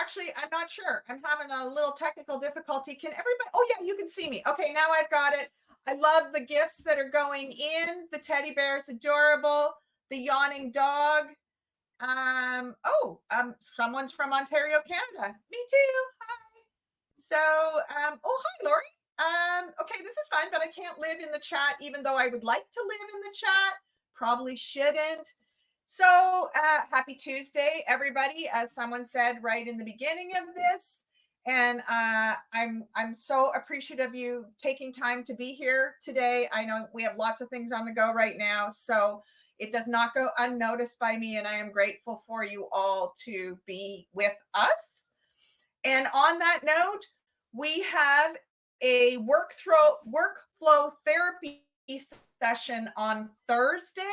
actually, I'm not sure. I'm having a little technical difficulty. Can everybody? Oh, yeah, you can see me. Okay, now I've got it. I love the gifts that are going in. The teddy bear is adorable. The yawning dog. Someone's from Ontario, Canada. Me too. Hi. So, oh, hi, Lori. Okay, this is fun, but I can't live in the chat, even though I would like to live in the chat. Probably shouldn't. So, happy Tuesday, everybody, as someone said right in the beginning of this. And I'm so appreciative of you taking time to be here today. I know we have lots of things on the go right now, so it does not go unnoticed by me, and I am grateful for you all to be with us. And on that note, we have a workflow therapy session on Thursday.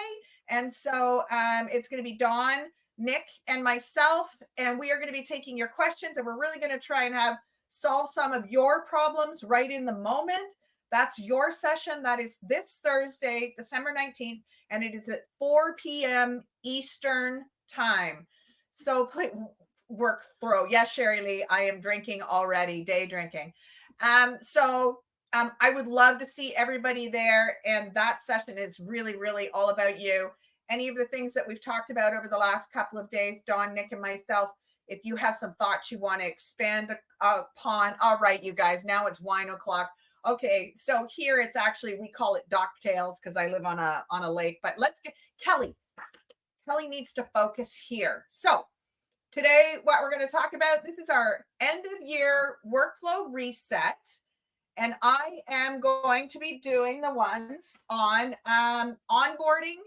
And so it's going to be Dawn, Nick, and myself, and we are going to be taking your questions, and we're really going to try and solve some of your problems right in the moment. That's your session. That is this Thursday, December 19th, and it is at 4 p.m. Eastern time. So work throw. Yes, Sherry Lee, I am drinking already, day drinking. I would love to see everybody there. And that session is really, really all about you. Any of the things that we've talked about over the last couple of days, Dawn, Nick, and myself, if you have some thoughts you want to expand upon, all right, you guys, now it's wine o'clock. Okay, so here it's actually, we call it Docktails because I live on a lake, but let's get Kellie needs to focus here. So today, what we're going to talk about, this is our end of year workflow reset. And I am going to be doing the ones on onboarding,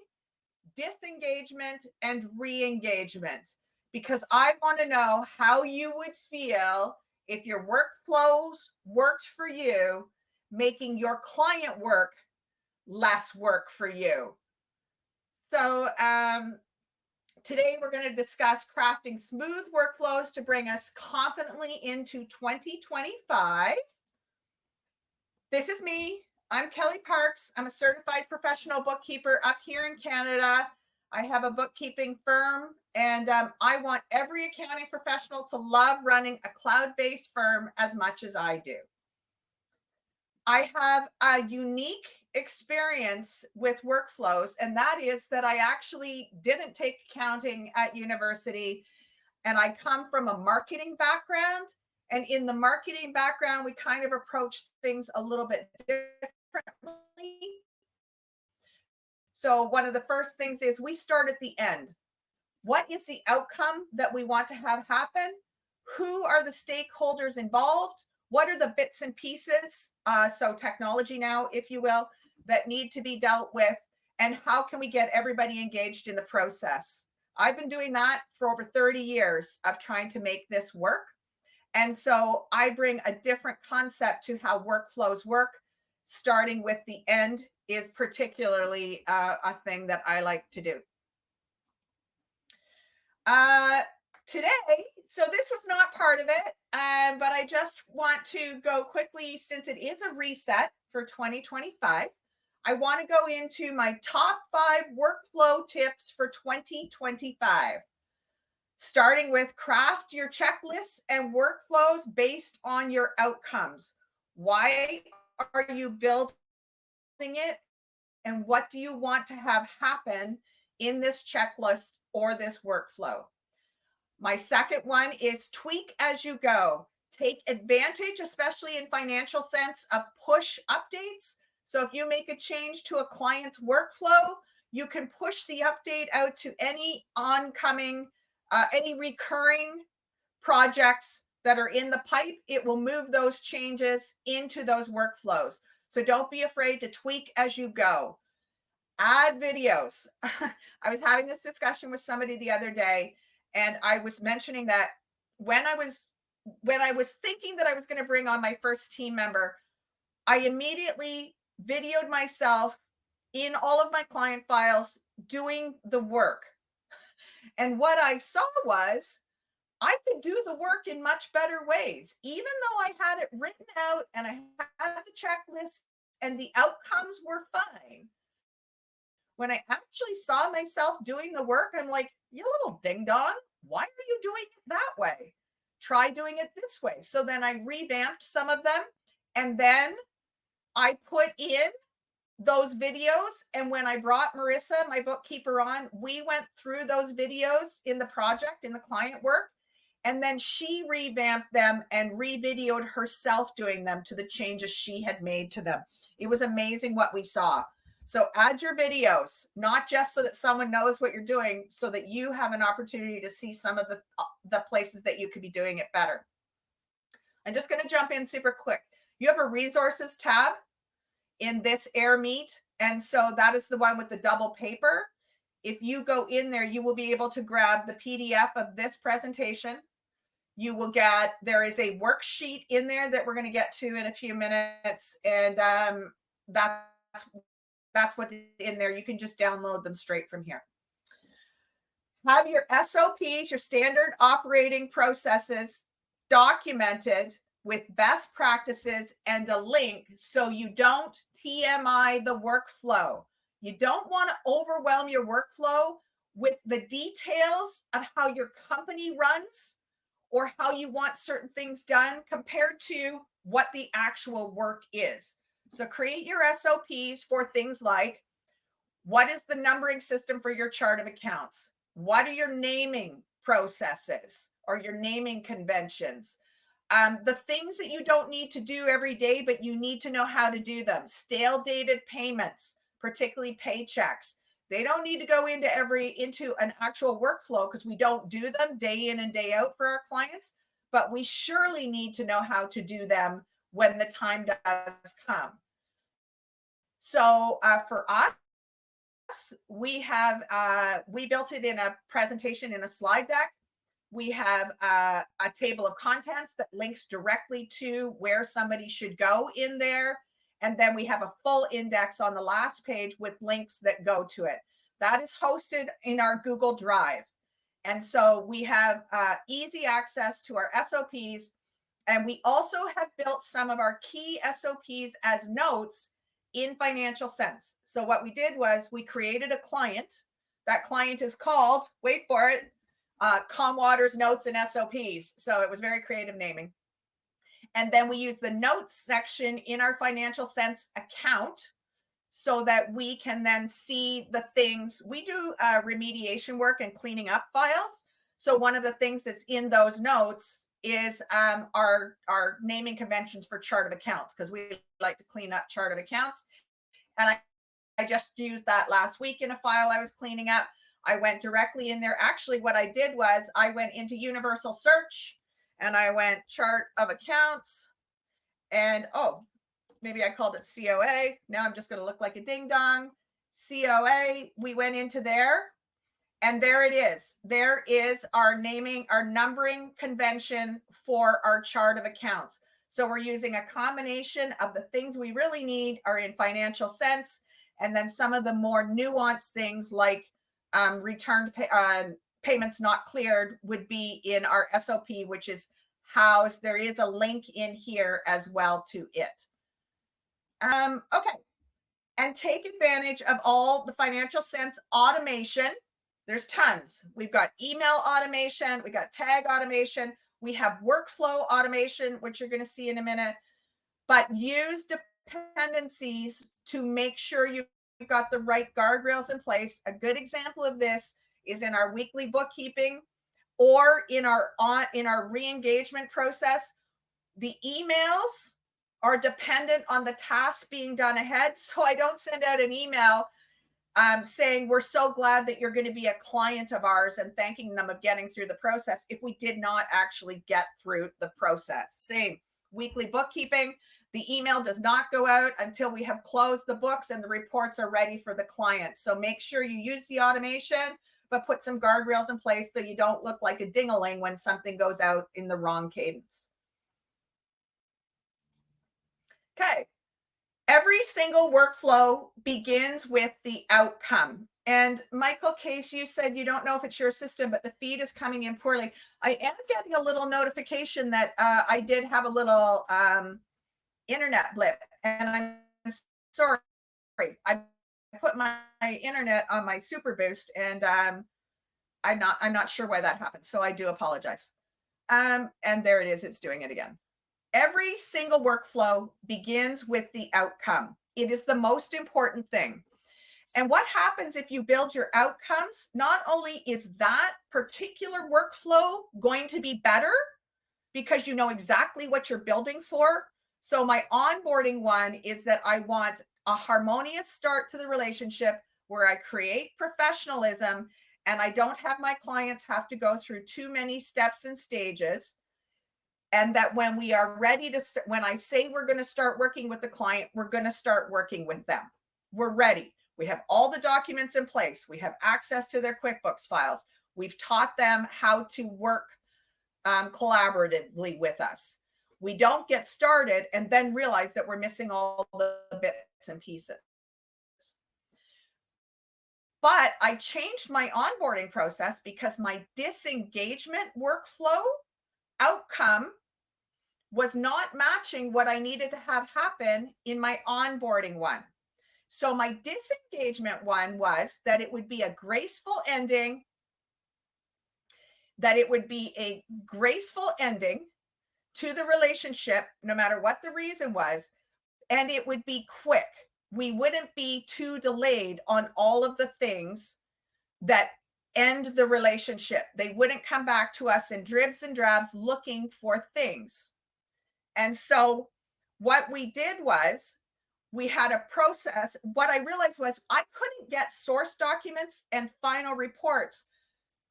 disengagement, and re-engagement, because I want to know how you would feel if your workflows worked for you, making your client work less work for you. So today we're going to discuss crafting smooth workflows to bring us confidently into 2025. This is me. I'm Kellie Parks. I'm a certified professional bookkeeper up here in Canada. I have a bookkeeping firm, and I want every accounting professional to love running a cloud-based firm as much as I do. I have a unique experience with workflows, and that is that I actually didn't take accounting at university, and I come from a marketing background. And in the marketing background, we kind of approach things a little bit differently. So one of the first things is we start at the end. What is the outcome that we want to have happen? Who are the stakeholders involved? What are the bits and pieces, so technology now, if you will, that need to be dealt with? And how can we get everybody engaged in the process? I've been doing that for over 30 years of trying to make this work. And so I bring a different concept to how workflows work. Starting with the end is particularly a thing that I like to do. Today, so this was not part of it, but I just want to go quickly, since it is a reset for 2025. I want to go into my top 5 workflow tips for 2025. Starting with craft your checklists and workflows based on your outcomes. Why are you building it? And what do you want to have happen in this checklist or this workflow? My second one is tweak as you go. Take advantage, especially in financial sense, of push updates. So if you make a change to a client's workflow, you can push the update out to any oncoming any recurring projects that are in the pipe. It will move those changes into those workflows. So don't be afraid to tweak as you go. Add videos. I was having this discussion with somebody the other day, and I was mentioning that when I was thinking that I was going to bring on my first team member, I immediately videoed myself in all of my client files doing the work. And what I saw was I could do the work in much better ways, even though I had it written out and I had the checklist and the outcomes were fine. When I actually saw myself doing the work, I'm like, you little ding dong, why are you doing it that way? try doing it this way. So then I revamped some of them, and then I put in those videos. And when I brought Marissa, my bookkeeper, on, we went through those videos in the project, in the client work. And then she revamped them and re-videoed herself doing them to the changes she had made to them. It was amazing what we saw. So add your videos, not just so that someone knows what you're doing, so that you have an opportunity to see some of the places that you could be doing it better. I'm just going to jump in super quick. You have a resources tab in this Air Meet. And so that is the one with the double paper. If you go in there, you will be able to grab the PDF of this presentation. You will get, there is a worksheet in there that we're going to get to in a few minutes. And that's what's in there. You can just download them straight from here. Have your SOPs, your standard operating processes, documented with best practices and a link, so you don't TMI the workflow. You don't want to overwhelm your workflow with the details of how your company runs or how you want certain things done compared to what the actual work is. So create your SOPs for things like, what is the numbering system for your chart of accounts? What are your naming processes or your naming conventions? The things that you don't need to do every day, but you need to know how to do them. Stale dated payments, particularly paychecks. They don't need to go into an actual workflow because we don't do them day in and day out for our clients, but we surely need to know how to do them when the time does come. So for us, we built it in a presentation in a slide deck. We have a table of contents that links directly to where somebody should go in there. And then we have a full index on the last page with links that go to it. That is hosted in our Google Drive. And so we have easy access to our SOPs. And we also have built some of our key SOPs as notes in Financial Sense. So what we did was we created a client. That client is called, wait for it, Comwater's Notes and SOPs. So it was very creative naming. And then we use the notes section in our Financial Sense account so that we can then see the things. We do remediation work and cleaning up files. So one of the things that's in those notes is our naming conventions for chart of accounts, because we like to clean up chart of accounts. And I just used that last week in a file I was cleaning up. I went directly in there. Actually, what I did was I went into Universal Search and I went chart of accounts, and maybe I called it COA. Now I'm just going to look like a ding dong. COA, we went into there, and there it is. There is our numbering convention for our chart of accounts. So we're using a combination of the things we really need are in Financial Sense, and then some of the more nuanced things like returned payments not cleared would be in our SOP, which is housed. There is a link in here as well to it. Okay. And take advantage of all the Financial Sense automation. There's tons. We've got email automation. We got tag automation. We have workflow automation, which you're going to see in a minute. But use dependencies to make sure you've got the right guardrails in place. A good example of this is in our weekly bookkeeping or in our re-engagement process. The emails are dependent on the task being done ahead. So I don't send out an email saying we're so glad that you're going to be a client of ours and thanking them of getting through the process if we did not actually get through the process. Same weekly bookkeeping. The email does not go out until we have closed the books and the reports are ready for the client. So make sure you use the automation, but put some guardrails in place so you don't look like a ding-a-ling when something goes out in the wrong cadence. Okay. Every single workflow begins with the outcome. And Michael Case, you said you don't know if it's your system, but the feed is coming in poorly. I am getting a little notification that I did have a little internet blip, and I'm sorry. I put my internet on my super boost, and I'm not sure why that happened. So I do apologize. And there it is, it's doing it again. Every single workflow begins with the outcome. It is the most important thing. And what happens if you build your outcomes? Not only is that particular workflow going to be better because you know exactly what you're building for. So my onboarding one is that I want a harmonious start to the relationship where I create professionalism and I don't have my clients have to go through too many steps and stages. And that when we are ready to when I say we're going to start working with the client, we're going to start working with them. We're ready. We have all the documents in place. We have access to their QuickBooks files. We've taught them how to work collaboratively with us. We don't get started and then realize that we're missing all the bits and pieces. But I changed my onboarding process because my disengagement workflow outcome was not matching what I needed to have happen in my onboarding one. So my disengagement one was that it would be a graceful ending, to the relationship, no matter what the reason was, and it would be quick. We wouldn't be too delayed on all of the things that end the relationship. They wouldn't come back to us in dribs and drabs looking for things. And so what we did was we had a process. What I realized was I couldn't get source documents and final reports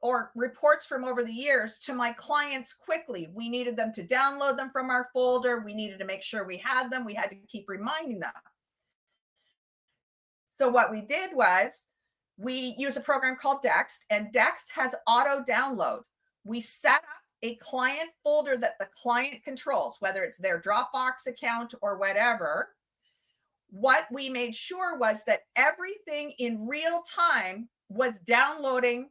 or reports from over the years to my clients quickly. We needed them to download them from our folder. We needed to make sure we had them. We had to keep reminding them. So what we did was we use a program called Dext, and Dext has auto download. We set up a client folder that the client controls, whether it's their Dropbox account or whatever. What we made sure was that everything in real time was downloading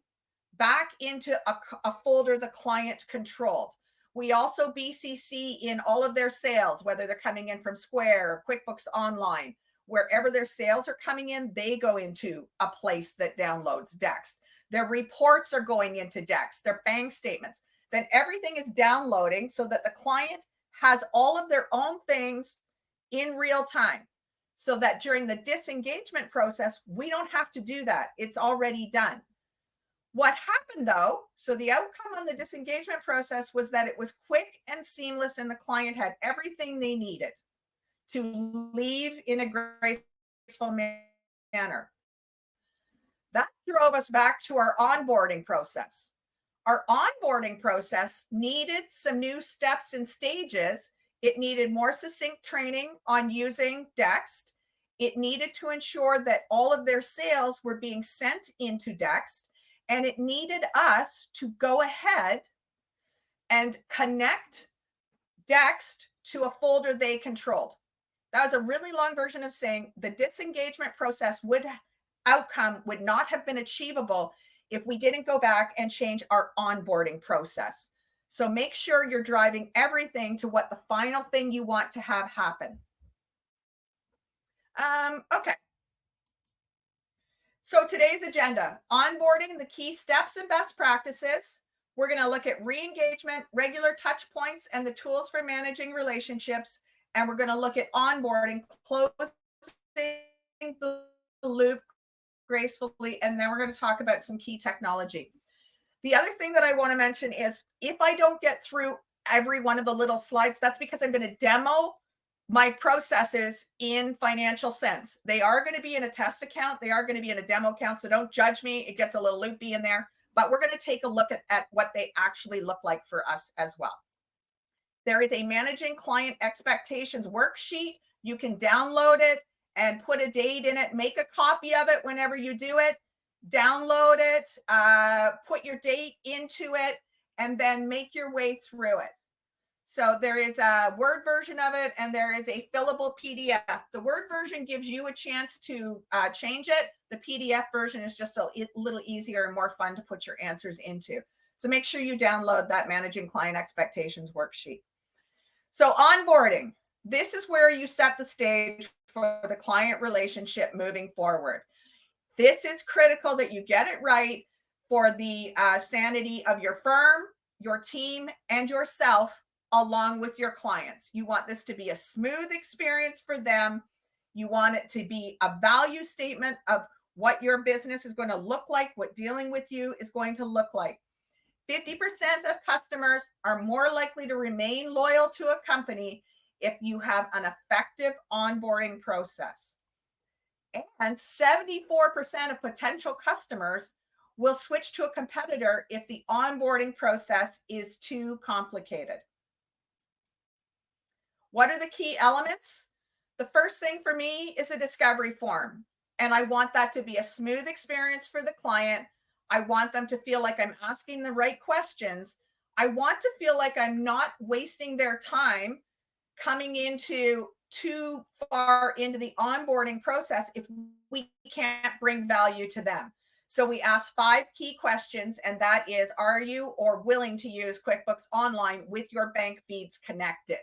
back into a folder the client controlled. We also BCC in all of their sales, whether they're coming in from Square or QuickBooks Online. Wherever their sales are coming in, they go into a place that downloads Dext. Their reports are going into Dext, their bank statements. Then everything is downloading so that the client has all of their own things in real time, so that during the disengagement process, we don't have to do that. It's already done. What happened though, so the outcome on the disengagement process was that it was quick and seamless and the client had everything they needed to leave in a graceful manner. That drove us back to our onboarding process. Our onboarding process needed some new steps and stages. It needed more succinct training on using Dext. It needed to ensure that all of their sales were being sent into Dext. And it needed us to go ahead and connect Dext to a folder they controlled. That was a really long version of saying the disengagement process outcome would not have been achievable if we didn't go back and change our onboarding process. So make sure you're driving everything to what the final thing you want to have happen. Okay. So today's agenda, onboarding, the key steps and best practices. We're going to look at re-engagement, regular touch points, and the tools for managing relationships. And we're going to look at onboarding, closing the loop gracefully. And then we're going to talk about some key technology. The other thing that I want to mention is if I don't get through every one of the little slides, that's because I'm going to demo my processes in Financial Sense. They are going to be in a test account. They are going to be in a demo account. So don't judge me. It gets a little loopy in there, but we're going to take a look at what they actually look like for us as well. There is a managing client expectations worksheet. You can download it and put a date in it, make a copy of it whenever you do it, download it, put your date into it, and then make your way through it. So there is a Word version of it and there is a fillable PDF. The Word version gives you a chance to change it. The PDF version is just a little easier and more fun to put your answers into. So make sure you download that Managing Client Expectations worksheet. So onboarding, this is where you set the stage for the client relationship moving forward. This is critical that you get it right for the sanity of your firm, your team, and yourself, along with your clients. You want this to be a smooth experience for them. You want it to be a value statement of what your business is going to look like, what dealing with you is going to look like. 50% of customers are more likely to remain loyal to a company if you have an effective onboarding process. And 74% of potential customers will switch to a competitor if the onboarding process is too complicated. What are the key elements? The first thing for me is a discovery form. And I want that to be a smooth experience for the client. I want them to feel like I'm asking the right questions. I want to feel like I'm not wasting their time coming into too far into the onboarding process if we can't bring value to them. So we ask 5 key questions, and that is, are you or willing to use QuickBooks Online with your bank feeds connected?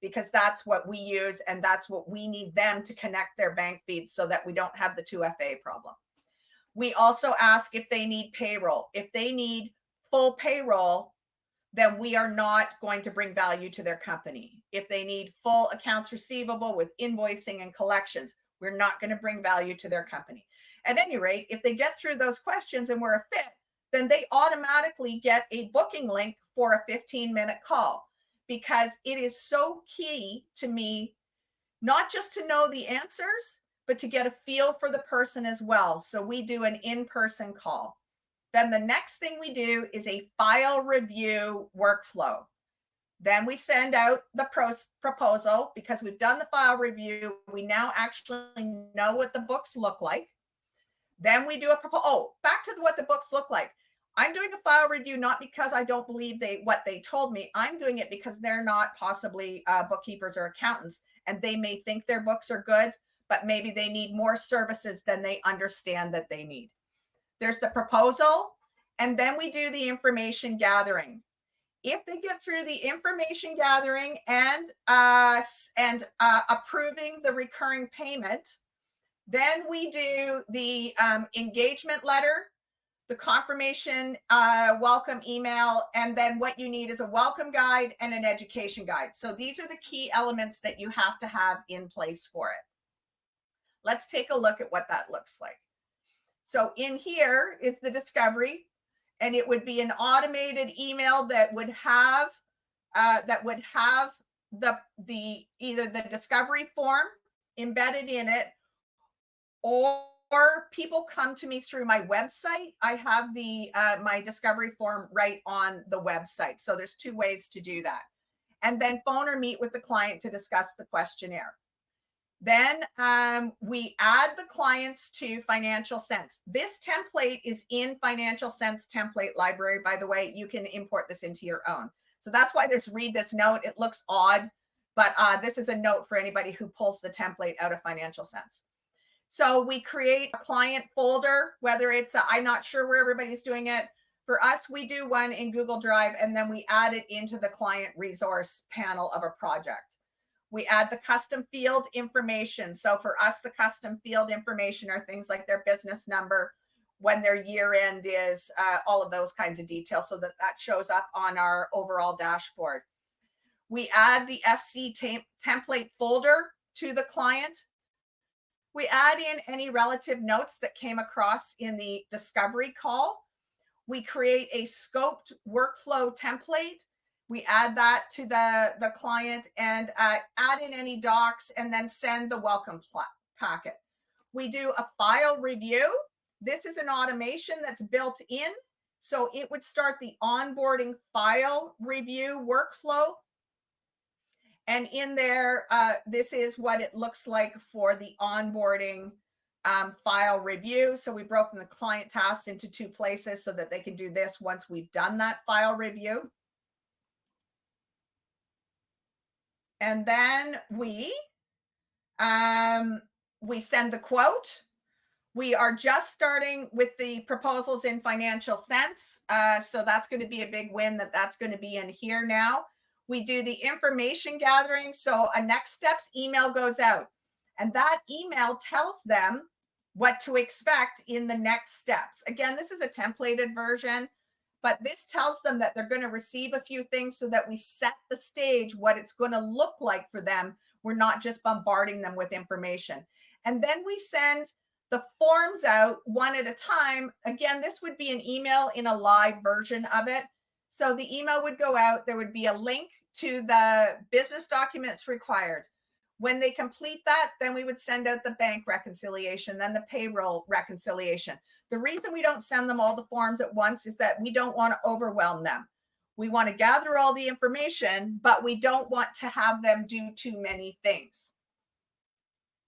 Because that's what we use, and that's what we need them to connect their bank feeds so that we don't have the 2FA problem. We also ask if they need payroll. If they need full payroll, then we are not going to bring value to their company. If they need full accounts receivable with invoicing and collections, we're not going to bring value to their company. At any rate, if they get through those questions and we're a fit, then they automatically get a booking link for a 15-minute call, because it is so key to me, not just to know the answers, but to get a feel for the person as well. So we do an in-person call. Then the next thing we do is a file review workflow. Then we send out the proposal. Because we've done the file review, we now actually know what the books look like. Then we do a proposal. Oh, back to what the books look like. I'm doing a file review not because I don't believe what they told me. I'm doing it because they're not possibly bookkeepers or accountants, and they may think their books are good, but maybe they need more services than they understand that they need. There's the proposal, and then we do the information gathering. If they get through the information gathering and approving the recurring payment, then we do the engagement letter, the confirmation welcome email, and then what you need is a welcome guide and an education guide. So these are the key elements that you have to have in place for it. Let's take a look at what that looks like. So in here is the discovery, and it would be an automated email that would have the either the discovery form embedded in it, or people come to me through my website. I have the my discovery form right on the website. So there's 2 ways to do that. And then phone or meet with the client to discuss the questionnaire. Then we add the clients to Financial Sense. This template is in Financial Sense template library, by the way. You can import this into your own. So that's why there's read this note. It looks odd, but this is a note for anybody who pulls the template out of Financial Sense. So we create a client folder, whether it's, I'm not sure where everybody's doing it. For us, we do one in Google Drive, and then we add it into the client resource panel of a project. We add the custom field information. So for us, the custom field information are things like their business number, when their year end is, all of those kinds of details, so that shows up on our overall dashboard. We add the FC template folder to the client. We add in any relative notes that came across in the discovery call. We create a scoped workflow template. We add that to the client and add in any docs, and then send the welcome packet. We do a file review. This is an automation that's built in. So it would start the onboarding file review workflow. And in there, this is what it looks like for the onboarding file review. So we've broken the client tasks into 2 places so that they can do this once we've done that file review. And then we send the quote. We are just starting with the proposals in Financial Sense. So that's going to be a big win that's going to be in here now. We do the information gathering. So a next steps email goes out, and that email tells them what to expect in the next steps. Again, this is a templated version, but this tells them that they're going to receive a few things so that we set the stage, what it's going to look like for them. We're not just bombarding them with information. And then we send the forms out one at a time. Again, this would be an email in a live version of it. So the email would go out. There would be a link to the business documents required. When they complete that, then we would send out the bank reconciliation, then the payroll reconciliation. The reason we don't send them all the forms at once is that we don't want to overwhelm them. We want to gather all the information, but we don't want to have them do too many things.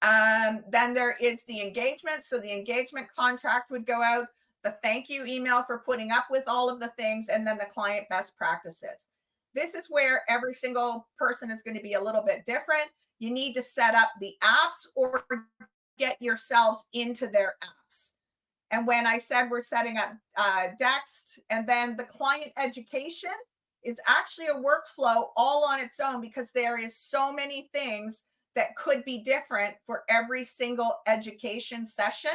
Then there is the engagement. So the engagement contract would go out, the thank you email for putting up with all of the things, and then the client best practices. This is where every single person is going to be a little bit different. You need to set up the apps or get yourselves into their apps. And when I said we're setting up Dext, and then the client education is actually a workflow all on its own, because there is so many things that could be different for every single education session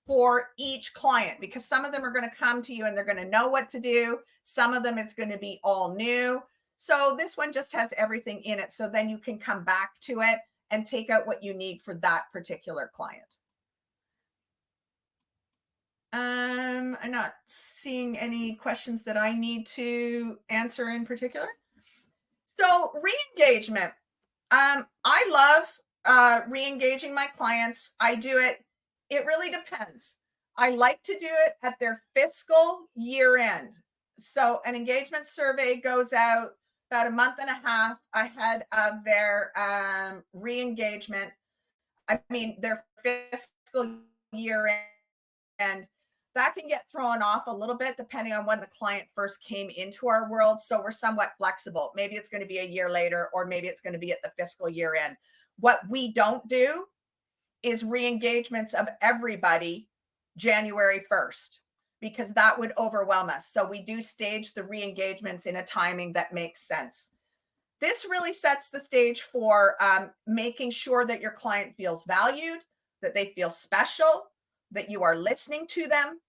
for each client, because some of them are going to come to you and they're going to know what to do. Some of them it's going to be all new. So this one just has everything in it. So then you can come back to it and take out what you need for that particular client. I'm not seeing any questions that I need to answer in particular. So re-engagement. I love re-engaging my clients. I do it. It really depends. I like to do it at their fiscal year end. So an engagement survey goes out about a month and a half ahead of their re-engagement. I mean, their fiscal year end. That can get thrown off a little bit depending on when the client first came into our world. So we're somewhat flexible. Maybe it's going to be a year later, or maybe it's going to be at the fiscal year end. What we don't do is re-engagements of everybody January 1st, because that would overwhelm us. So we do stage the re-engagements in a timing that makes sense. This really sets the stage for making sure that your client feels valued, that they feel special, that you are listening to them,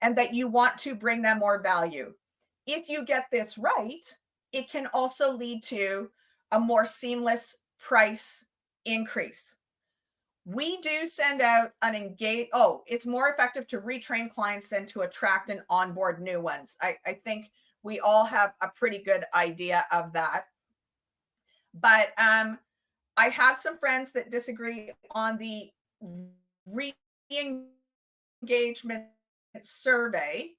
and that you want to bring them more value. If you get this right, it can also lead to a more seamless price increase. We do send out an engage. Oh, it's more effective to retrain clients than to attract and onboard new ones. I think we all have a pretty good idea of that. But I have some friends that disagree on the re-engagement survey,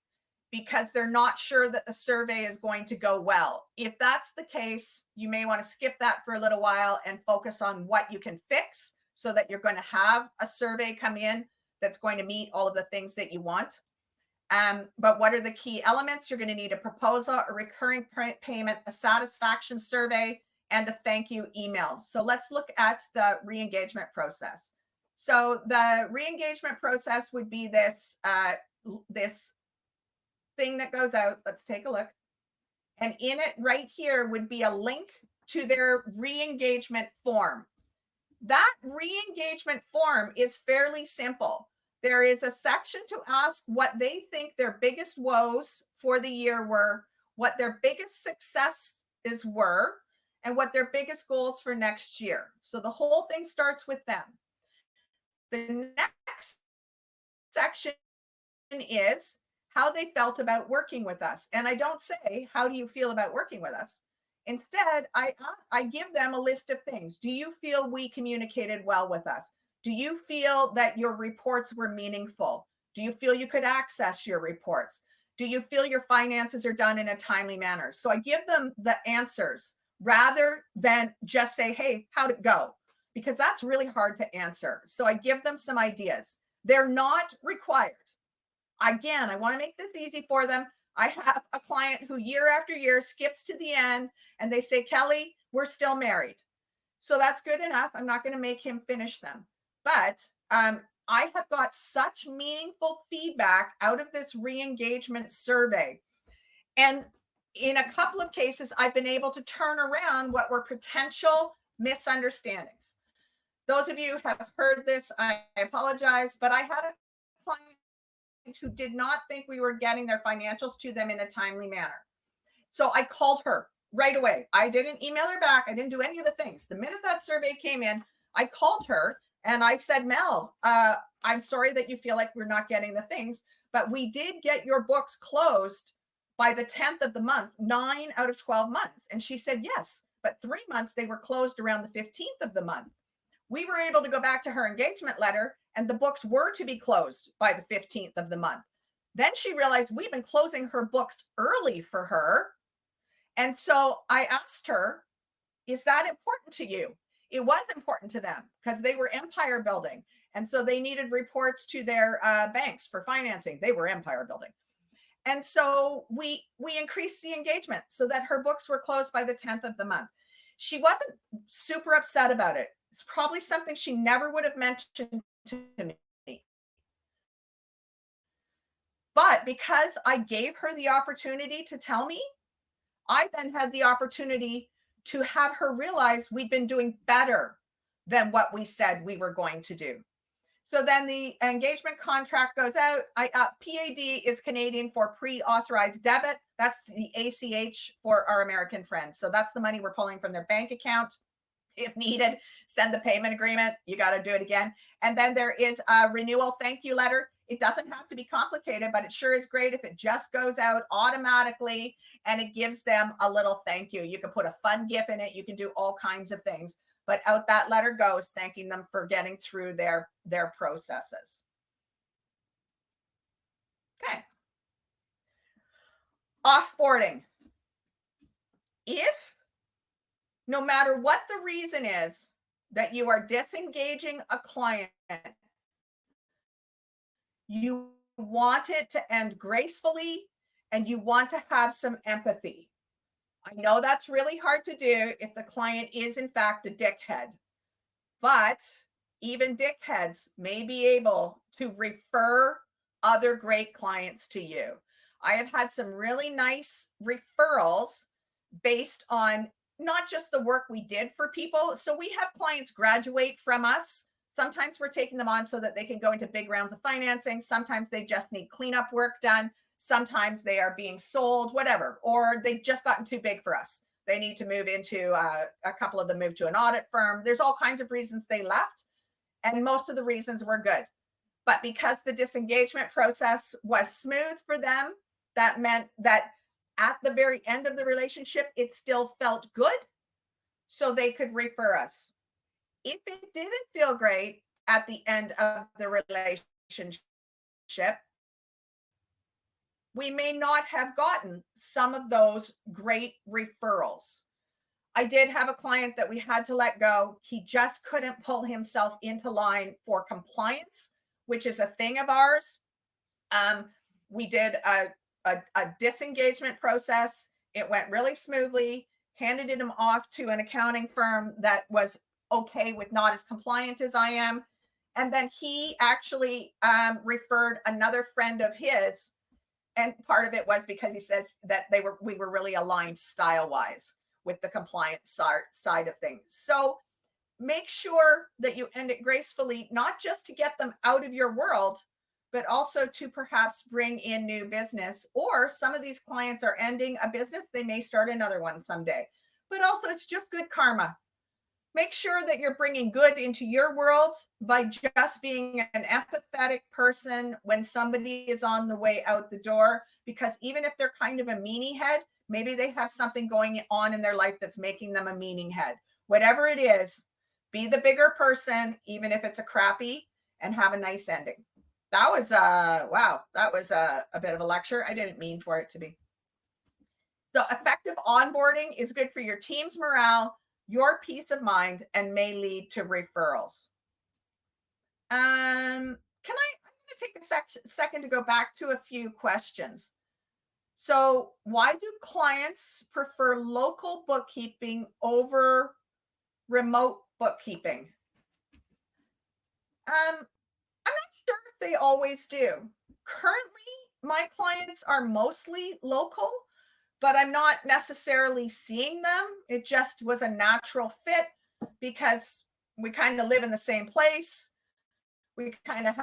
because they're not sure that the survey is going to go well. If that's the case, you may want to skip that for a little while and focus on what you can fix, so that you're going to have a survey come in that's going to meet all of the things that you want. But what are the key elements? You're going to need a proposal, a recurring payment, a satisfaction survey, and a thank you email. So let's look at the re-engagement process. So the re-engagement process would be this thing that goes out. Let's take a look. And in it right here would be a link to their re-engagement form. That re-engagement form is fairly simple. There is a section to ask what they think their biggest woes for the year were, what their biggest successes were, and what their biggest goals for next year. So the whole thing starts with them. The next section is how they felt about working with us. And I don't say, how do you feel about working with us? Instead, I give them a list of things. Do you feel we communicated well with us? Do you feel that your reports were meaningful? Do you feel you could access your reports? Do you feel your finances are done in a timely manner? So I give them the answers rather than just say, hey, how'd it go? Because that's really hard to answer. So I give them some ideas. They're not required. Again, I want to make this easy for them. I have a client who year after year skips to the end and they say, Kellie, we're still married. So that's good enough. I'm not going to make him finish them. But I have got such meaningful feedback out of this re-engagement survey. And in a couple of cases, I've been able to turn around what were potential misunderstandings. Those of you who have heard this, I apologize, but I had a client who did not think we were getting their financials to them in a timely manner. So I called her right away. I didn't email her back. I didn't do any of the things. The minute that survey came in, I called her and I said, Mel, I'm sorry that you feel like we're not getting the things, but we did get your books closed by the 10th of the month, 9 out of 12 months. And she said, yes, but 3 months they were closed around the 15th of the month. We were able to go back to her engagement letter and the books were to be closed by the 15th of the month. Then she realized we've been closing her books early for her. And so I asked her, is that important to you? It was important to them because they were empire building. And so they needed reports to their banks for financing. They were empire building. And so we increased the engagement so that her books were closed by the 10th of the month. She wasn't super upset about it. It's probably something she never would have mentioned to me. But because I gave her the opportunity to tell me, I then had the opportunity to have her realize we'd been doing better than what we said we were going to do. So then the engagement contract goes out. PAD is Canadian for pre-authorized debit. That's the ACH for our American friends. So that's the money we're pulling from their bank account. If needed, send the payment agreement. You got to do it again. And then there is a renewal thank you letter. It doesn't have to be complicated, but it sure is great if it just goes out automatically and it gives them a little thank you. You can put a fun GIF in it. You can do all kinds of things, but out that letter goes, thanking them for getting through their processes. Okay. Offboarding. If no matter what the reason is that you are disengaging a client, you want it to end gracefully and you want to have some empathy. I know that's really hard to do if the client is in fact a dickhead, but even dickheads may be able to refer other great clients to you. I have had some really nice referrals based on not just the work we did for people. So we have clients graduate from us. Sometimes we're taking them on so that they can go into big rounds of financing. Sometimes they just need cleanup work done. Sometimes they are being sold, whatever, or they've just gotten too big for us. They need to move into a couple of them move to an audit firm. There's all kinds of reasons they left. And most of the reasons were good. But because the disengagement process was smooth for them, that meant that at the very end of the relationship, it still felt good. So they could refer us. If it didn't feel great at the end of the relationship, we may not have gotten some of those great referrals. I did have a client that we had to let go. He just couldn't pull himself into line for compliance, which is a thing of ours. We did a disengagement process. It went really smoothly, handed him off to an accounting firm that was okay with not as compliant as I am. And then he actually referred another friend of his. And part of it was because he says that we were really aligned style-wise with the compliance side of things. So make sure that you end it gracefully, not just to get them out of your world, but also to perhaps bring in new business. Or some of these clients are ending a business. They may start another one someday. But also it's just good karma. Make sure that you're bringing good into your world by just being an empathetic person when somebody is on the way out the door, because even if they're kind of a meanie head, maybe they have something going on in their life that's making them a meaning head. Whatever it is, be the bigger person, even if it's a crappy, and have a nice ending. That was wow, that was a bit of a lecture. I didn't mean for it to be. So effective onboarding is good for your team's morale, your peace of mind, and may lead to referrals. I'm going to take a second to go back to a few questions. So why do clients prefer local bookkeeping over remote bookkeeping? I'm not sure if they always do. Currently, my clients are mostly local, but I'm not necessarily seeing them. It just was a natural fit because we kind of live in the same place. We kind of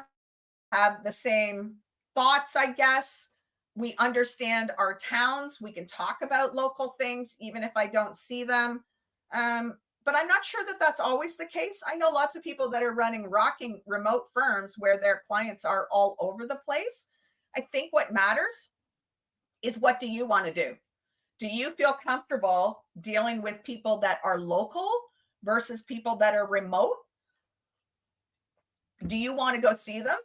have the same thoughts, I guess. We understand our towns. We can talk about local things, even if I don't see them. But I'm not sure that that's always the case. I know lots of people that are running rocking remote firms where their clients are all over the place. I think what matters is, what do you want to do? Do you feel comfortable dealing with people that are local versus people that are remote? Do you want to go see them?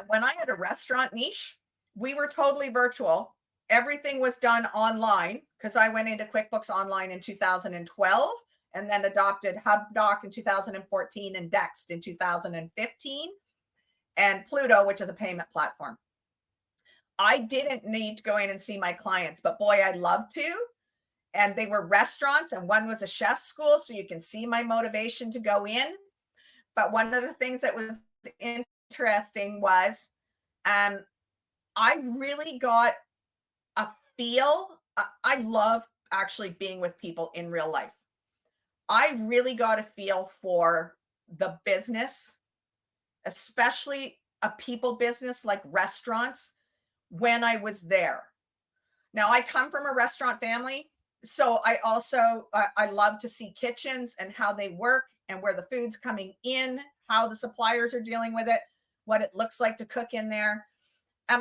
When I had a restaurant niche, we were totally virtual. Everything was done online because I went into QuickBooks Online in 2012 and then adopted HubDoc in 2014 and Dext in 2015 and Pluto, which is a payment platform. I didn't need to go in and see my clients, but boy, I'd love to. And they were restaurants, and one was a chef's school, so you can see my motivation to go in. But one of the things that was interesting was I really got a feel. I love actually being with people in real life. I really got a feel for the business, especially a people business like restaurants, when I was there. Now, I come from a restaurant family, so I also I love to see kitchens and how they work and where the food's coming in, how the suppliers are dealing with it, what it looks like to cook in there.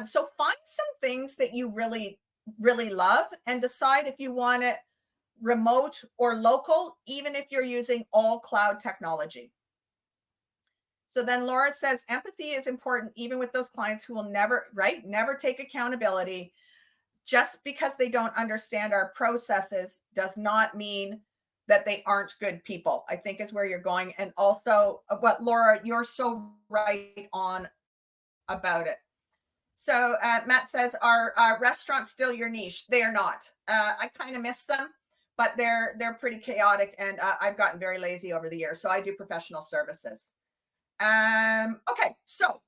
So find some things that you really, really love and decide if you want it remote or local, even if you're using all cloud technology. So then Laura says, empathy is important, even with those clients who will never, right? Never take accountability. Just because they don't understand our processes does not mean that they aren't good people, I think is where you're going. And also what, Laura, you're so right on about it. So Matt says, are restaurants still your niche? They are not. I kind of miss them, but they're pretty chaotic, and I've gotten very lazy over the years. So I do professional services. Okay, so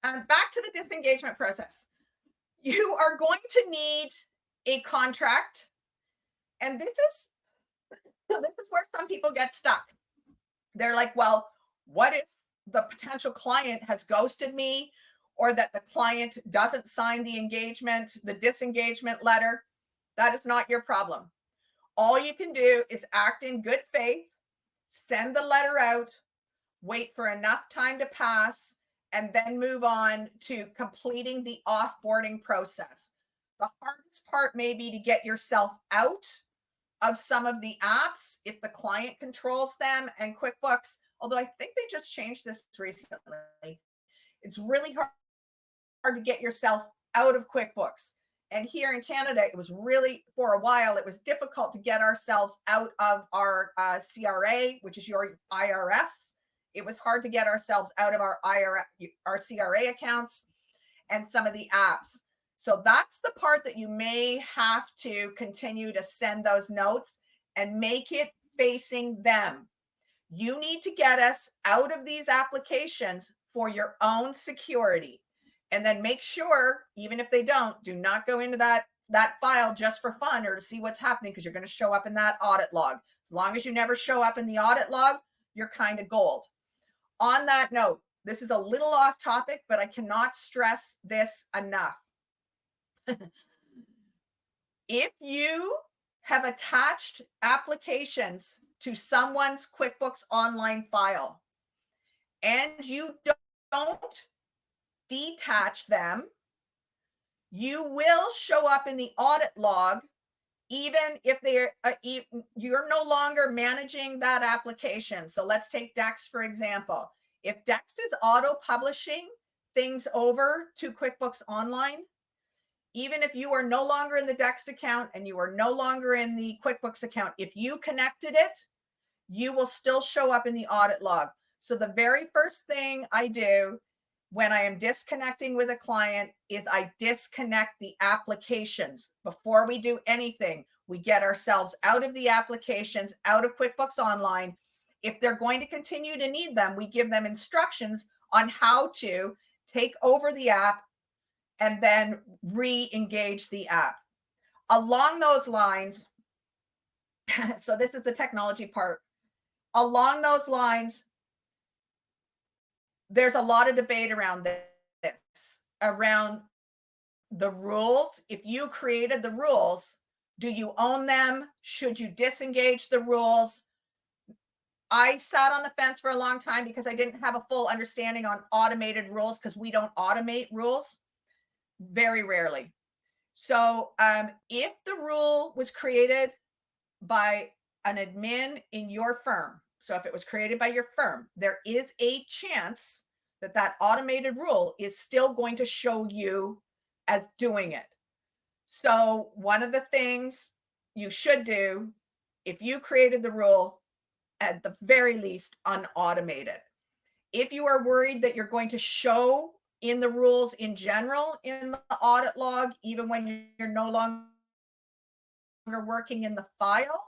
back to the disengagement process. You are going to need a contract, and this is where some people get stuck. They're like, well, what if the potential client has ghosted me, or that the client doesn't sign the disengagement letter? That is not your problem. All you can do is act in good faith, send the letter out, wait for enough time to pass, and then move on to completing the offboarding process. The hardest part may be to get yourself out of some of the apps if the client controls them, and QuickBooks, although I think they just changed this recently, it's really hard to get yourself out of QuickBooks. And here in Canada, it was really, for a while, it was difficult to get ourselves out of our CRA, which is your IRS. It was hard to get ourselves out of our CRA accounts and some of the apps. So that's the part that you may have to continue to send those notes and make it facing them. You need to get us out of these applications for your own security. And then make sure, even if they don't, do not go into that file just for fun or to see what's happening, because you're going to show up in that audit log. As long as you never show up in the audit log, you're kind of gold. On that note, this is a little off topic, but I cannot stress this enough. If you have attached applications to someone's QuickBooks Online file and you don't detach them, you will show up in the audit log, even if they're you're no longer managing that application. So let's take Dext, for example. If Dext is auto-publishing things over to QuickBooks Online, even if you are no longer in the Dext account and you are no longer in the QuickBooks account, if you connected it, you will still show up in the audit log. So the very first thing I do when I am disconnecting with a client is I disconnect the applications. Before we do anything, we get ourselves out of the applications, out of QuickBooks Online. If they're going to continue to need them, we give them instructions on how to take over the app and then re-engage the app. Along those lines, so this is the technology part. Along those lines, there's a lot of debate around this. around the rules. If you created the rules, do you own them? Should you disengage the rules? I sat on the fence for a long time because I didn't have a full understanding on automated rules, because we don't automate rules very rarely. So if the rule was created by an admin in your firm, so if it was created by your firm, there is a chance that that automated rule is still going to show you as doing it. So one of the things you should do, if you created the rule, at the very least, unautomate it. If you are worried that you're going to show in the rules in general in the audit log, even when you're no longer working in the file,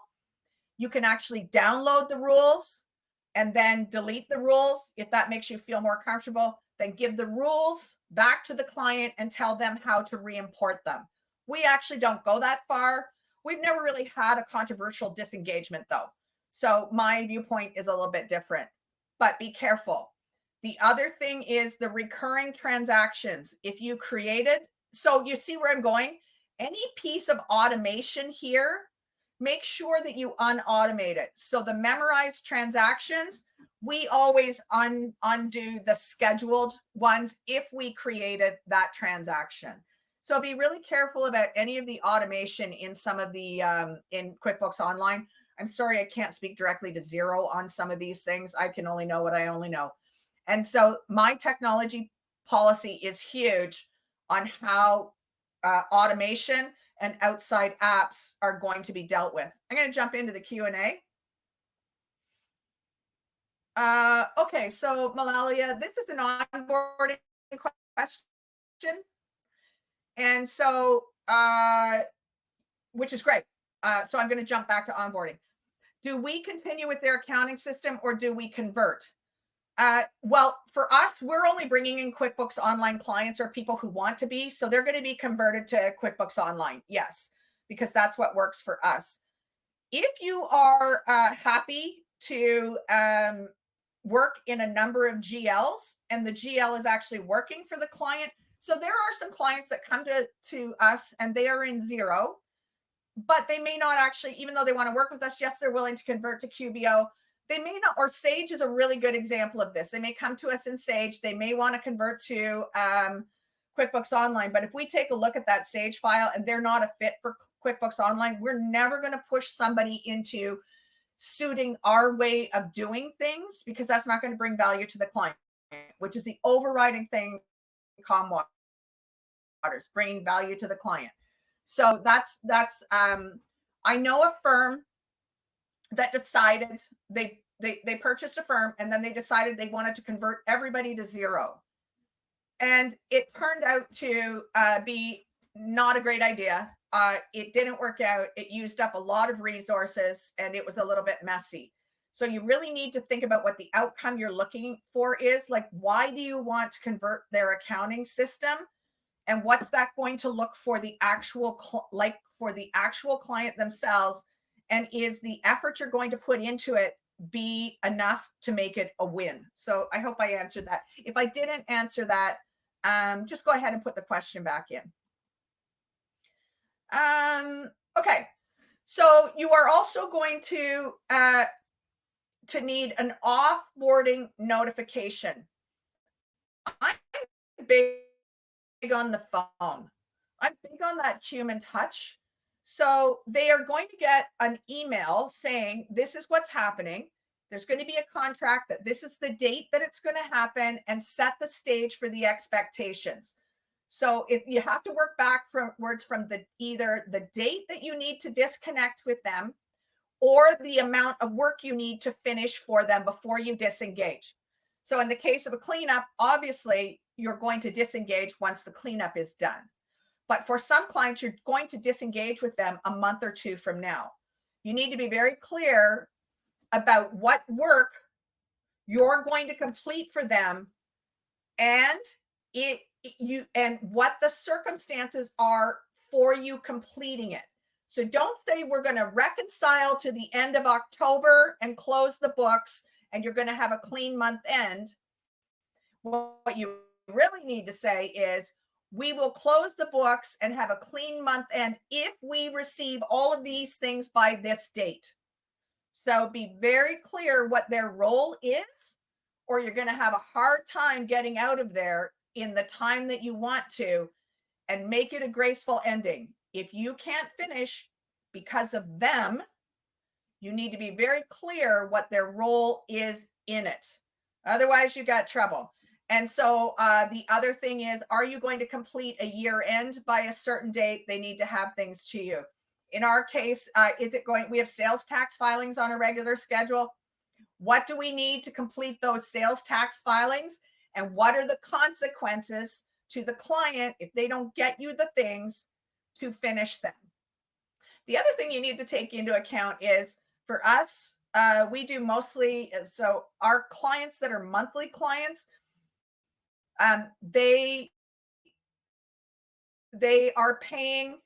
you can actually download the rules and then delete the rules. If that makes you feel more comfortable, then give the rules back to the client and tell them how to re-import them. We actually don't go that far. We've never really had a controversial disengagement though. So my viewpoint is a little bit different, but be careful. The other thing is the recurring transactions. If you created, so you see where I'm going, any piece of automation here, make sure that you unautomate it. So the memorized transactions, we always undo the scheduled ones if we created that transaction. So be really careful about any of the automation in some of the, in QuickBooks Online. I'm sorry, I can't speak directly to Xero on some of these things. I can only know what I only know. And so my technology policy is huge on how automation and outside apps are going to be dealt with. I'm going to jump into the Q&A. Okay, so Malalia, this is an onboarding question. And so, which is great. So I'm going to jump back to onboarding. Do we continue with their accounting system or do we convert? Well, for us, we're only bringing in QuickBooks Online clients or people who want to be. So they're going to be converted to QuickBooks Online. Yes, because that's what works for us. If you are happy to work in a number of GLs and the GL is actually working for the client. So there are some clients that come to us and they are in Xero, but they may not actually, even though they want to work with us, yes, they're willing to convert to QBO. They may not, or Sage is a really good example of this. They may come to us in Sage. They may want to convert to QuickBooks Online. But if we take a look at that Sage file and they're not a fit for QuickBooks Online, we're never going to push somebody into suiting our way of doing things, because that's not going to bring value to the client, which is the overriding thing in calm waters, bringing value to the client. So that's I know a firm that decided they purchased a firm and then they decided they wanted to convert everybody to Xero. And it turned out to be not a great idea. It didn't work out. It used up a lot of resources and it was a little bit messy. So you really need to think about what the outcome you're looking for is. Like, why do you want to convert their accounting system? And what's that going to look for the actual, for the actual client themselves? And is the effort you're going to put into it be enough to make it a win? So I hope I answered that. If I didn't answer that, just go ahead and put the question back in. Okay, so you are also going to need an offboarding notification. I'm big on the phone. I'm big on that human touch. So they are going to get an email saying, this is what's happening. There's going to be a contract that this is the date that it's going to happen, and set the stage for the expectations. So if you have to work backwards from either the date that you need to disconnect with them or the amount of work you need to finish for them before you disengage. So in the case of a cleanup, obviously you're going to disengage once the cleanup is done. But for some clients, you're going to disengage with them a month or two from now. You need to be very clear about what work you're going to complete for them, and what the circumstances are for you completing it. So don't say we're going to reconcile to the end of October and close the books and you're going to have a clean month end. What you really need to say is, we will close the books and have a clean month end if we receive all of these things by this date. So be very clear what their role is, or you're going to have a hard time getting out of there in the time that you want to, and make it a graceful ending. If you can't finish because of them, you need to be very clear what their role is in it. Otherwise, you got trouble. And so the other thing is, are you going to complete a year end by a certain date? They need to have things to you. In our case, we have sales tax filings on a regular schedule. What do we need to complete those sales tax filings? And what are the consequences to the client if they don't get you the things to finish them? The other thing you need to take into account is, for us, we do mostly, so our clients that are monthly clients, they are paying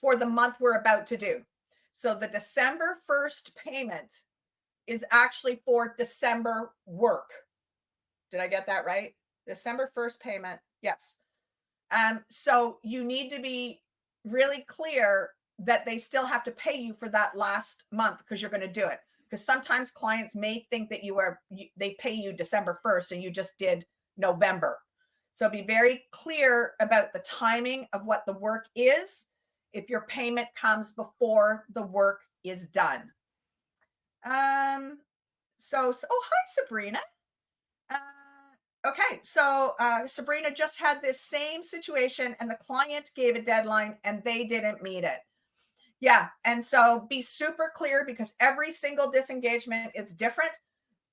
for the month we're about to do. So the December 1st payment is actually for December work. Did I get that right? December 1st payment. Yes. So you need to be really clear that they still have to pay you for that last month, because you're going to do it. Because sometimes clients may think that they pay you December 1st and you just did November. So be very clear about the timing of what the work is if your payment comes before the work is done. Oh, hi, Sabrina. Okay, so Sabrina just had this same situation, and the client gave a deadline and they didn't meet it. Yeah, and so be super clear, because every single disengagement is different.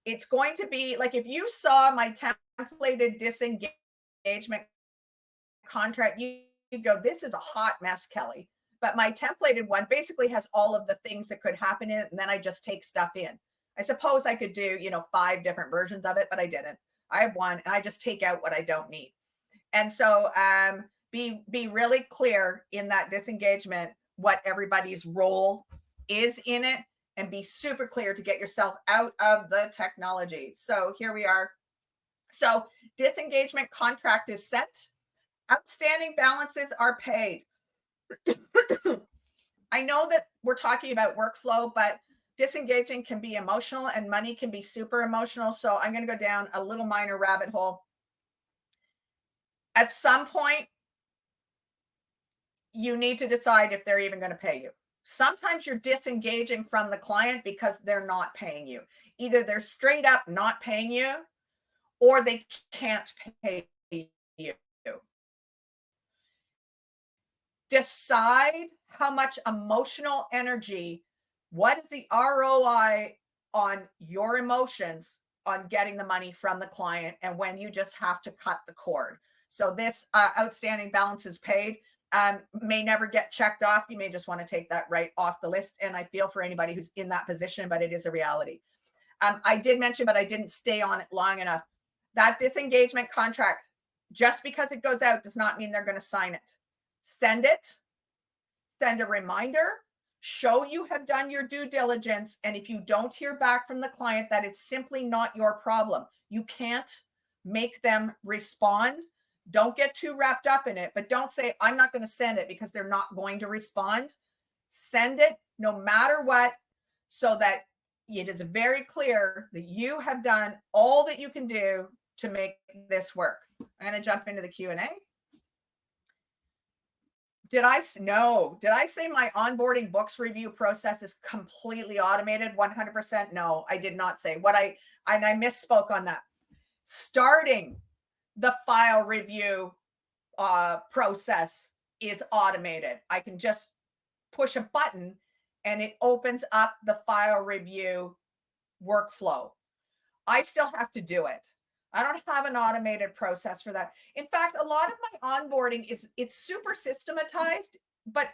It's going to be like, if you saw my templated disengagement contract, you'd go, this is a hot mess, Kelly. But my templated one basically has all of the things that could happen in it, and then I just take stuff in. I suppose I could do, 5 different versions of it, but I didn't. I have one, and I just take out what I don't need. And so be really clear in that disengagement what everybody's role is in it, and be super clear to get yourself out of the technology. So here we are. So disengagement contract is sent. Outstanding balances are paid. I know that we're talking about workflow, but disengaging can be emotional, and money can be super emotional. So I'm going to go down a little minor rabbit hole. At some point, you need to decide if they're even going to pay you. Sometimes you're disengaging from the client because they're not paying you. Either they're straight up not paying you, or they can't pay you. Decide how much emotional energy, what is the ROI on your emotions on getting the money from the client, and when you just have to cut the cord. So this outstanding balance is paid. May never get checked off. You may just want to take that right off the list. And I feel for anybody who's in that position, but it is a reality. I did mention, but I didn't stay on it long enough. That disengagement contract, just because it goes out does not mean they're going to sign it. Send it, send a reminder, show you have done your due diligence. And if you don't hear back from the client, that it's simply not your problem. You can't make them respond. Don't get too wrapped up in it, but don't say, I'm not going to send it, because they're not going to respond. Send it no matter what, so that it is very clear that you have done all that you can do to make this work. I'm going to jump into the Q&A. Did I say my onboarding books review process is completely automated? 100%? No, I did not say. I misspoke on that. Starting the file review process is automated. I can just push a button and it opens up the file review workflow. I still have to do it. I don't have an automated process for that. In fact, a lot of my onboarding it's super systematized, but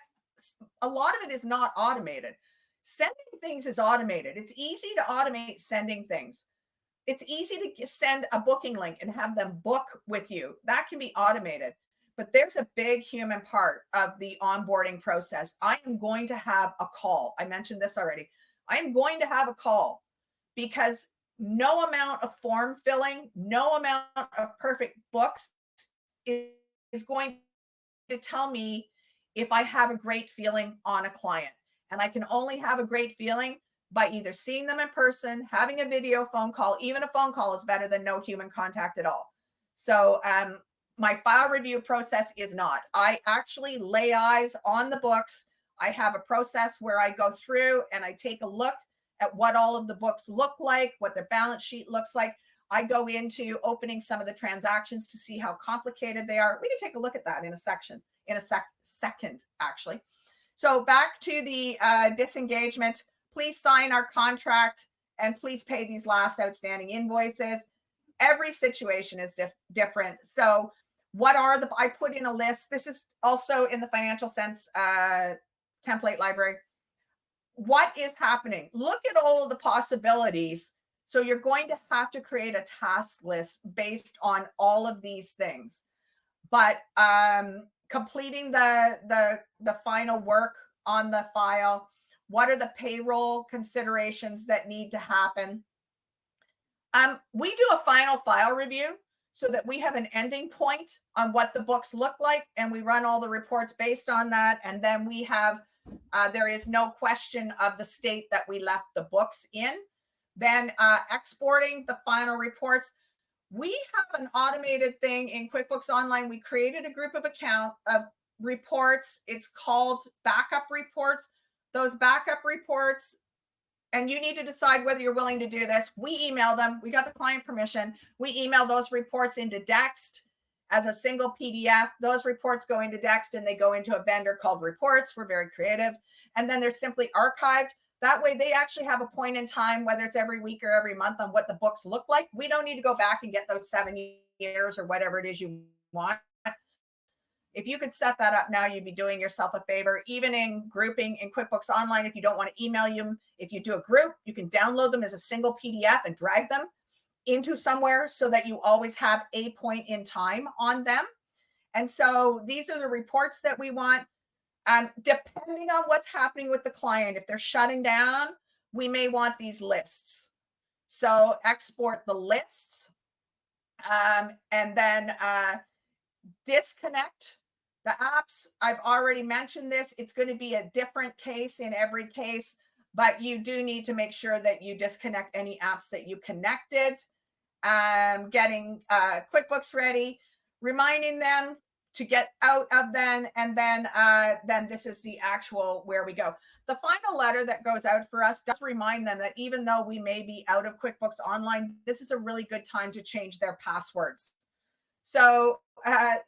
a lot of it is not automated. Sending things is automated. It's easy to automate sending things. It's easy to send a booking link and have them book with you. That can be automated. But there's a big human part of the onboarding process. I am going to have a call. I mentioned this already. I am going to have a call, because no amount of form filling, no amount of perfect books is is going to tell me if I have a great feeling on a client. And I can only have a great feeling by either seeing them in person, having a video phone call. Even a phone call is better than no human contact at all. So my file review process is not. I actually lay eyes on the books. I have a process where I go through and I take a look at what all of the books look like, what their balance sheet looks like. I go into opening some of the transactions to see how complicated they are. We can take a look at that in a second, actually. So back to the disengagement. Please sign our contract and please pay these last outstanding invoices. Every situation is different. So what are I put in a list. This is also in the Financial Sense template library. What is happening? Look at all of the possibilities. So you're going to have to create a task list based on all of these things. But completing the final work on the file, what are the payroll considerations that need to happen? We do a final file review so that we have an ending point on what the books look like, and we run all the reports based on that. And then we have, there is no question of the state that we left the books in. Then exporting the final reports. We have an automated thing in QuickBooks Online. We created a group of reports. It's called backup reports. Those backup reports, and you need to decide whether you're willing to do this. We email them. We got the client permission. We email those reports into Dext as a single PDF. Those reports go into Dext and they go into a vendor called Reports. We're very creative. And then they're simply archived. That way they actually have a point in time, whether it's every week or every month, on what the books look like. We don't need to go back and get those 7 years or whatever it is you want. If you could set that up now, you'd be doing yourself a favor. Even in grouping in QuickBooks Online, if you don't want to email them, if you do a group, you can download them as a single PDF and drag them into somewhere so that you always have a point in time on them. And so these are the reports that we want. Depending on what's happening with the client, if they're shutting down, we may want these lists. So export the lists and then disconnect the apps. I've already mentioned this. It's going to be a different case in every case, but you do need to make sure that you disconnect any apps that you connected. Getting QuickBooks ready, reminding them to get out of them, and then this is the actual where we go. The final letter that goes out for us does remind them that even though we may be out of QuickBooks Online, this is a really good time to change their passwords. So,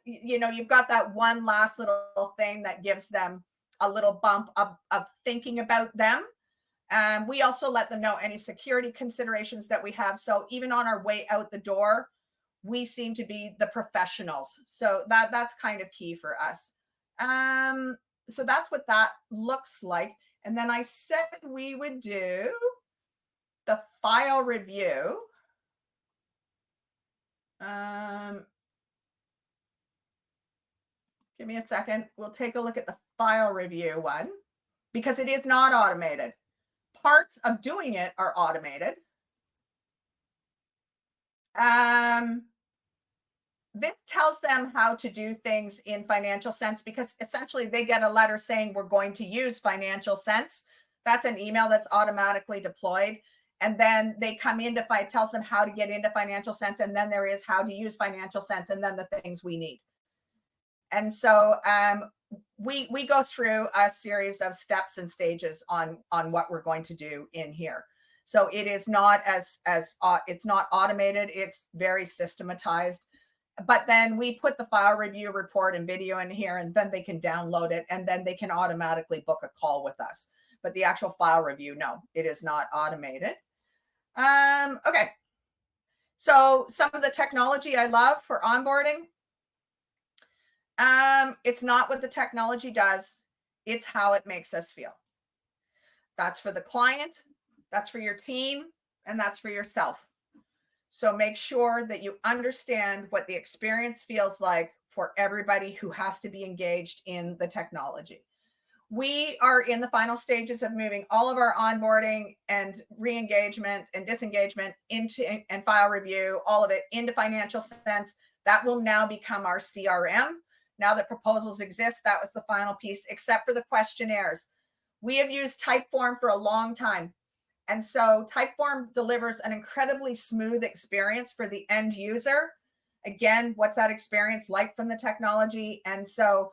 you've got that one last little thing that gives them a little bump of thinking about them. We also let them know any security considerations that we have. So even on our way out the door, we seem to be the professionals. So that's kind of key for us. So that's what that looks like. And then I said we would do the file review. Give me a second. We'll take a look at the file review one because it is not automated. Parts of doing it are automated. This tells them how to do things in Financial Sense because essentially they get a letter saying we're going to use Financial Sense. That's an email that's automatically deployed. And then they come into it tells them how to get into Financial Sense. And then there is how to use Financial Sense and then the things we need. And so we go through a series of steps and stages on what we're going to do in here. So it is not it's not automated. It's very systematized. But then we put the file review report and video in here, and then they can download it, and then they can automatically book a call with us. But the actual file review, no, it is not automated. Okay. So some of the technology I love for onboarding. It's not what the technology does. It's how it makes us feel. That's for the client, that's for your team, and that's for yourself. So make sure that you understand what the experience feels like for everybody who has to be engaged in the technology. We are in the final stages of moving all of our onboarding and re-engagement and disengagement into and file review, all of it into Financial Sense. That will now become our CRM. Now that proposals exist, that was the final piece, except for the questionnaires. We have used Typeform for a long time. And so Typeform delivers an incredibly smooth experience for the end user. Again, what's that experience like from the technology? And so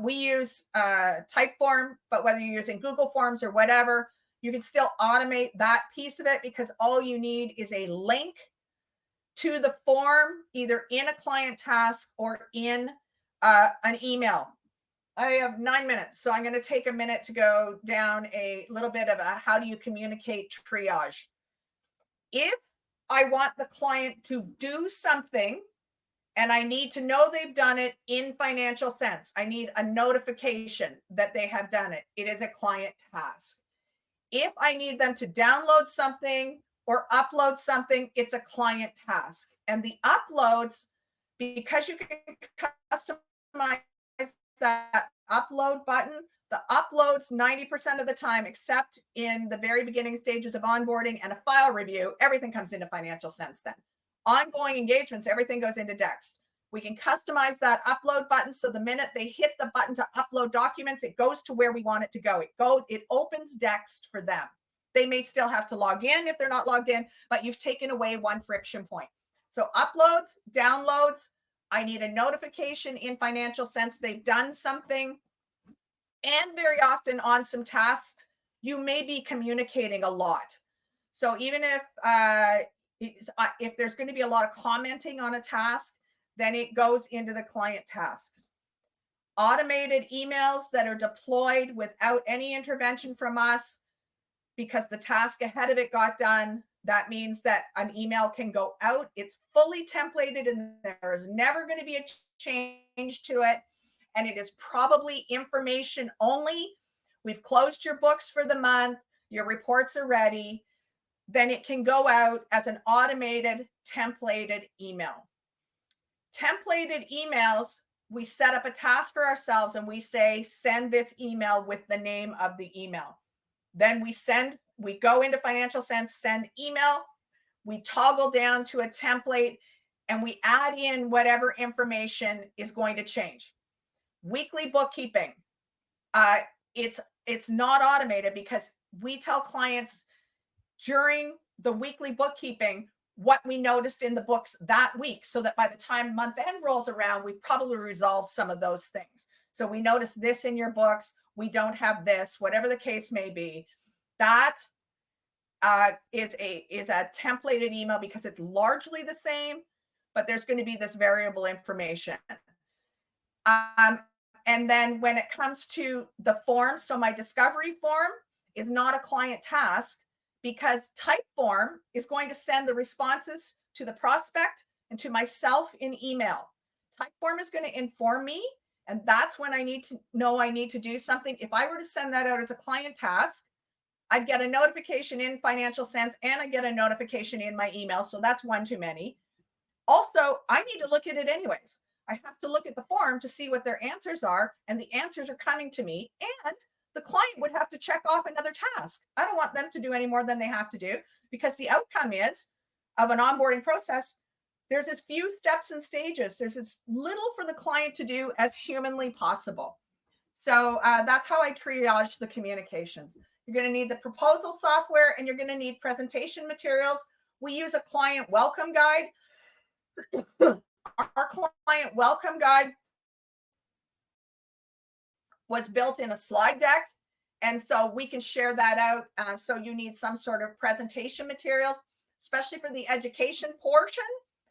we use Typeform, but whether you're using Google Forms or whatever, you can still automate that piece of it, because all you need is a link to the form, either in a client task or in an email. I have 9 minutes, so I'm going to take a minute to go down a little bit of a how do you communicate triage. If I want the client to do something and I need to know they've done it in financial sense, I need a notification that they have done it. It is a client task. If I need them to download something or upload something, it's a client task. And the uploads, because you can customize that upload button, the uploads 90% of the time, except in the very beginning stages of onboarding and a file review, everything comes into financial sense then. Ongoing engagements, everything goes into Dext. We can customize that upload button so the minute they hit the button to upload documents, it goes to where we want it to go. It opens Dext for them. They may still have to log in if they're not logged in, but you've taken away one friction point. So uploads, downloads, I need a notification in financial sense they've done something. And very often on some tasks, you may be communicating a lot. So even if there's going to be a lot of commenting on a task, then it goes into the client tasks. Automated emails that are deployed without any intervention from us, because the task ahead of it got done. That means that an email can go out. It's fully templated and there is never going to be a change to it. And it is probably information only. We've closed your books for the month. Your reports are ready. Then it can go out as an automated templated email. Templated emails, we set up a task for ourselves and we say, send this email with the name of the email. Then we go into financial sense, send email, we toggle down to a template, and we add in whatever information is going to change. Weekly bookkeeping, it's not automated, because we tell clients during the weekly bookkeeping what we noticed in the books that week, so that by the time month end rolls around, we've probably resolved some of those things. So we noticed this in your books, we don't have this, whatever the case may be. That is a templated email, because it's largely the same, but there's going to be this variable information. And then when it comes to the form, so my discovery form is not a client task, because Typeform is going to send the responses to the prospect and to myself in email. Typeform is going to inform me, and that's when I need to know I need to do something. If I were to send that out as a client task, I'd get a notification in financial sense and I get a notification in my email. So that's one too many. Also, I need to look at it anyways. I have to look at the form to see what their answers are, and the answers are coming to me, and the client would have to check off another task. I don't want them to do any more than they have to do, because the outcome is of an onboarding process, there's as few steps and stages. There's as little for the client to do as humanly possible. So that's how I triage the communications. You're going to need the proposal software, and you're going to need presentation materials. We use a client welcome guide. Our client welcome guide was built in a slide deck, and so we can share that out. So you need some sort of presentation materials, especially for the education portion.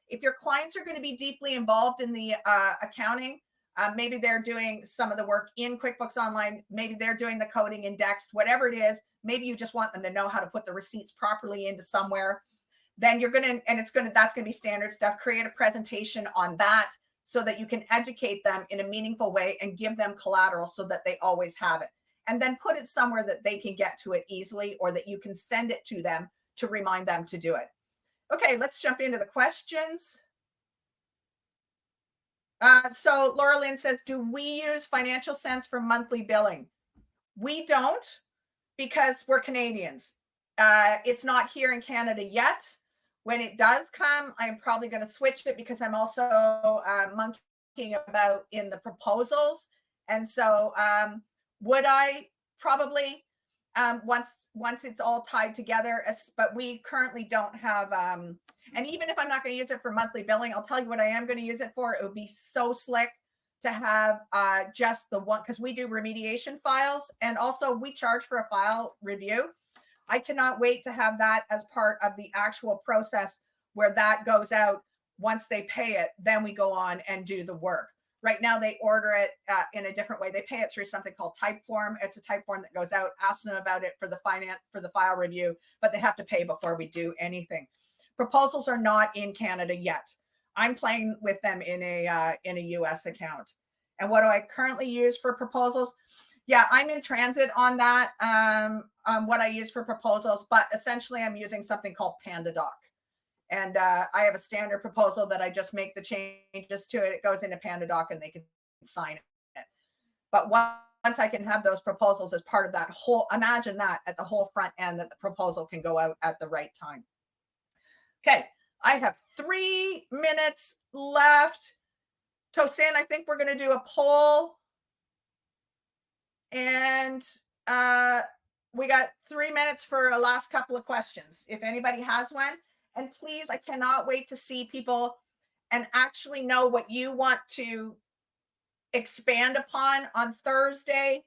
If your clients are going to be deeply involved in the accounting, maybe they're doing some of the work in QuickBooks Online, maybe they're doing the coding in Dext, whatever it is, maybe you just want them to know how to put the receipts properly into somewhere. Then you're going to, and that's going to be standard stuff, create a presentation on that so that you can educate them in a meaningful way and give them collateral so that they always have it. And then put it somewhere that they can get to it easily, or that you can send it to them to remind them to do it. Okay, let's jump into the questions. So Laura Lynn says, do we use Financial Sense for monthly billing? We don't, because we're Canadians. It's not here in Canada yet. When it does come, I'm probably going to switch it, because I'm also monkeying about in the proposals. And so would I probably once it's all tied together, but we currently don't have and even if I'm not going to use it for monthly billing, I'll tell you what I am going to use it for. It would be so slick to have just the one, because we do remediation files and also we charge for a file review. I cannot wait to have that as part of the actual process where that goes out. Once they pay it, then we go on and do the work. Right now, they order it in a different way. They pay it through something called Typeform. It's a Typeform that goes out, asks them about it for the file review, but they have to pay before we do anything. Proposals are not in Canada yet. I'm playing with them in a US account. And what do I currently use for proposals? Yeah, I'm in transit on that, what I use for proposals, but essentially I'm using something called PandaDoc. And I have a standard proposal that I just make the changes to it. It goes into PandaDoc and they can sign it. But once I can have those proposals as part of that whole, imagine that at the whole front end, that the proposal can go out at the right time. Okay, I have 3 minutes left. Tosin, I think we're going to do a poll. And we got 3 minutes for a last couple of questions, if anybody has one. And please, I cannot wait to see people and actually know what you want to expand upon on Thursday,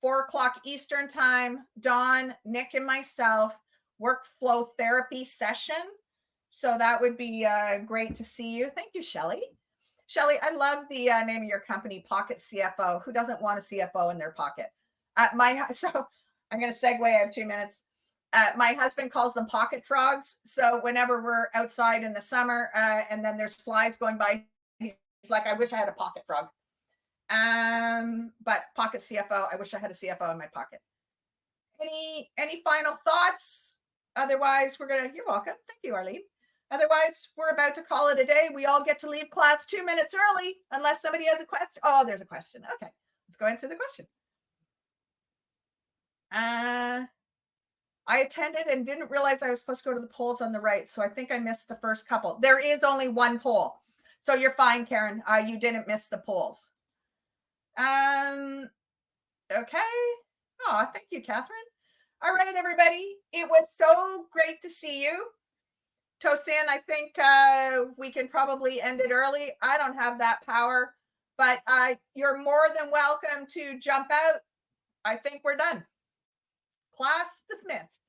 4:00 Eastern time. Dawn, Nick, and myself, workflow therapy session. So that would be great to see you. Thank you, Shelly. Shelly, I love the name of your company, Pocket CFO. Who doesn't want a CFO in their pocket? So I'm going to segue. I have 2 minutes. My husband calls them pocket frogs. So whenever we're outside in the summer and then there's flies going by, he's like, I wish I had a pocket frog. But Pocket CFO, I wish I had a CFO in my pocket. Any final thoughts? Otherwise, you're welcome. Thank you, Arlene. Otherwise, we're about to call it a day. We all get to leave class 2 minutes early, unless somebody has a question. Oh, there's a question. Okay, let's go answer the question. I attended and didn't realize I was supposed to go to the polls on the right. So I think I missed the first couple. There is only one poll. So you're fine, Karen. You didn't miss the polls. Okay. Oh, thank you, Catherine. All right, everybody. It was so great to see you. Tosin, I think we can probably end it early. I don't have that power, but you're more than welcome to jump out. I think we're done. Class dismissed.